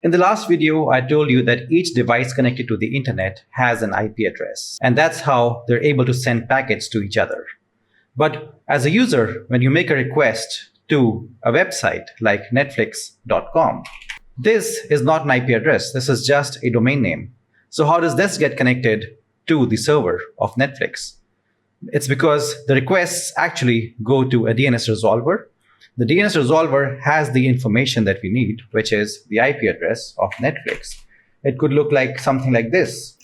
In the last video, I told you that each device connected to the internet has an IP address, and that's how they're able to send packets to each other. But as a user, when you make a request to a website like netflix.com, this is not an IP address. This is just a domain name. So how does this get connected to the server of Netflix? It's because the requests actually go to a DNS resolver. The DNS resolver has the information that we need, which is the IP address of Netflix. It could look like something like this.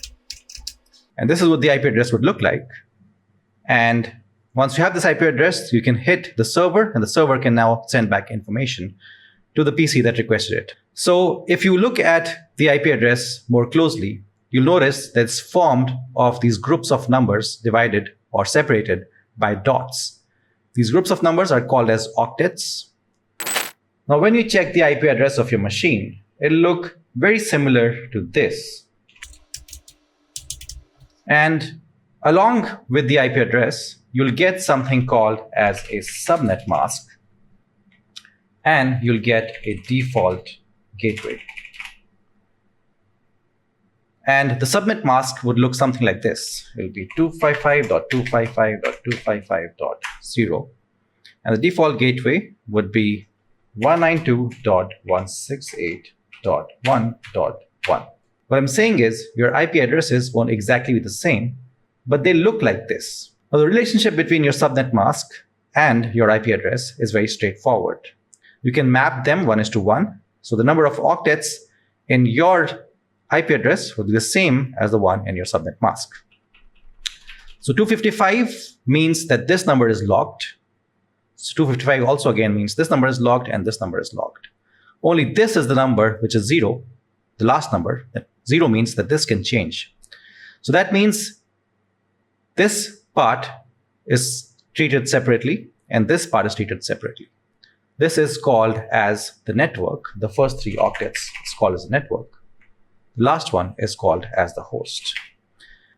And this is what the IP address would look like. And once you have this IP address, you can hit the server, and the server can now send back information to the PC that requested it. So if you look at the IP address more closely, you'll notice that it's formed of these groups of numbers divided or separated by dots. These groups of numbers are called as octets. Now, when you check the IP address of your machine, it'll look very similar to this. And along with the IP address, you'll get something called as a subnet mask, and you'll get a default gateway. And the subnet mask would look something like this. It'll be 255.255.255.0. And the default gateway would be 192.168.1.1. What I'm saying is your IP addresses won't exactly be the same, but they look like this. Now, the relationship between your subnet mask and your IP address is very straightforward. You can map them 1:1. So the number of octets in your IP address will be the same as the one in your subnet mask. So 255 means that this number is locked. So 255 also again means this number is locked and this number is locked. Only this is the number which is 0, the last number. That 0 means that this can change. So that means this part is treated separately and this part is treated separately. This is called as the network. The first 3 octets is called as the network. The last one is called as the host.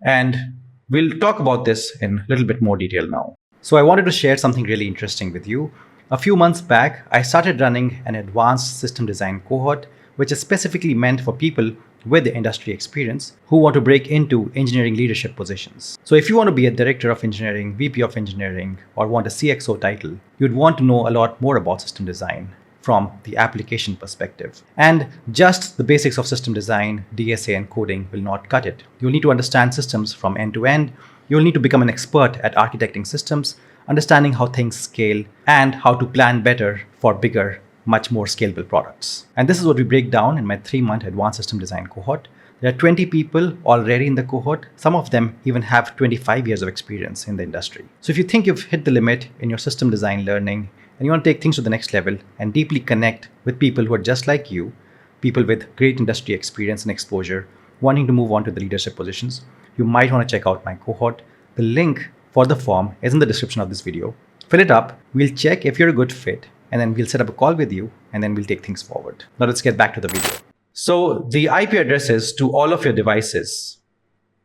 And we'll talk about this in a little bit more detail now. So I wanted to share something really interesting with you. A few months back, I started running an advanced system design cohort, which is specifically meant for people with industry experience who want to break into engineering leadership positions. So if you want to be a director of engineering, VP of engineering, or want a CXO title, you'd want to know a lot more about system design from the application perspective. And just the basics of system design, DSA, and coding will not cut it. You'll need to understand systems from end to end. You'll need to become an expert at architecting systems, understanding how things scale, and how to plan better for bigger, much more scalable products. And this is what we break down in my 3-month advanced system design cohort. There are 20 people already in the cohort. Some of them even have 25 years of experience in the industry. So if you think you've hit the limit in your system design learning, and you want to take things to the next level and deeply connect with people who are just like you, people with great industry experience and exposure, wanting to move on to the leadership positions, you might want to check out my cohort. The link for the form is in the description of this video. Fill it up, we'll check if you're a good fit, and then we'll set up a call with you, and then we'll take things forward. Now let's get back to the video. So the IP addresses to all of your devices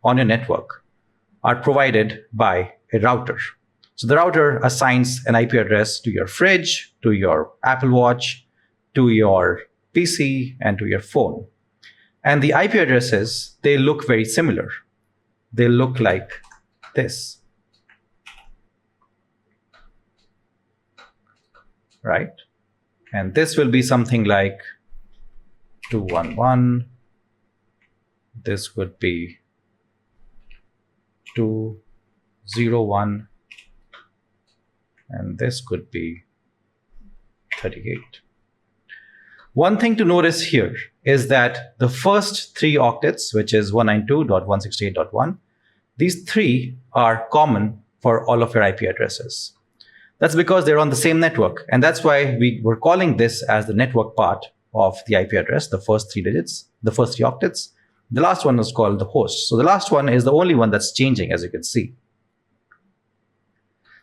on your network are provided by a router. So the router assigns an IP address to your fridge, to your Apple Watch, to your PC, and to your phone. And the IP addresses, they look very similar. They look like this. Right? And this will be something like 211. This would be 201. And this could be 38. One thing to notice here is that the first 3 octets, which is 192.168.1, these 3 are common for all of your IP addresses. That's because they're on the same network. And that's why we were calling this as the network part of the IP address, the first 3 digits, the first 3 octets. The last one is called the host. So the last one is the only one that's changing, as you can see.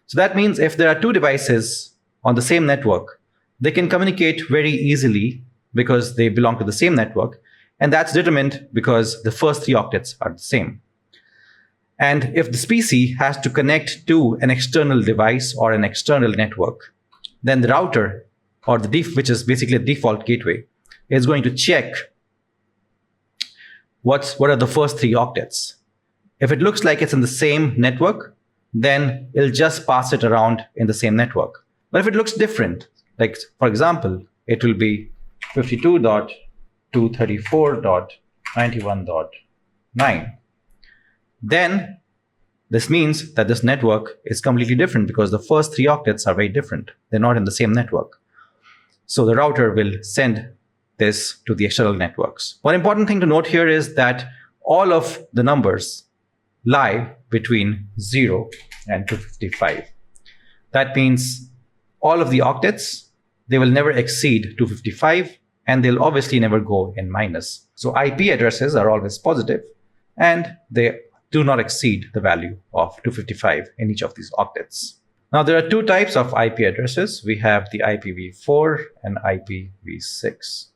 So that means if there are 2 devices on the same network, they can communicate very easily because they belong to the same network. And that's determined because the first 3 octets are the same. And if the PC has to connect to an external device or an external network, then the router, or which is basically a default gateway, is going to check what are the first 3 octets. If it looks like it's in the same network, then it'll just pass it around in the same network. But if it looks different, like for example, it will be 52.234.91.9, then this means that this network is completely different because the first 3 octets are very different. They're not in the same network. So the router will send this to the external networks. One important thing to note here is that all of the numbers lie between 0 and 255. That means all of the octets, they will never exceed 255, and they'll obviously never go in minus. So IP addresses are always positive, and they do not exceed the value of 255 in each of these octets. Now, there are 2 types of IP addresses. We have the IPv4 and IPv6.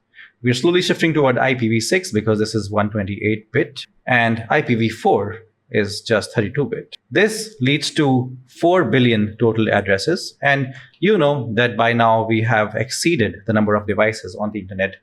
We're slowly shifting toward IPv6 because this is 128-bit, and IPv4 is just 32-bit. This leads to 4 billion total addresses, and you know that by now we have exceeded the number of devices on the internet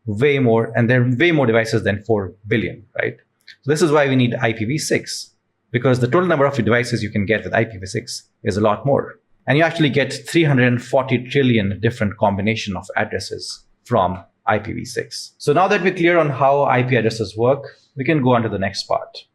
way more, and there are way more devices than 4 billion, right? So this is why we need IPv6, because the total number of devices you can get with IPv6 is a lot more. And you actually get 340 trillion different combination of addresses from IPv6. So now that we're clear on how IP addresses work, we can go on to the next part.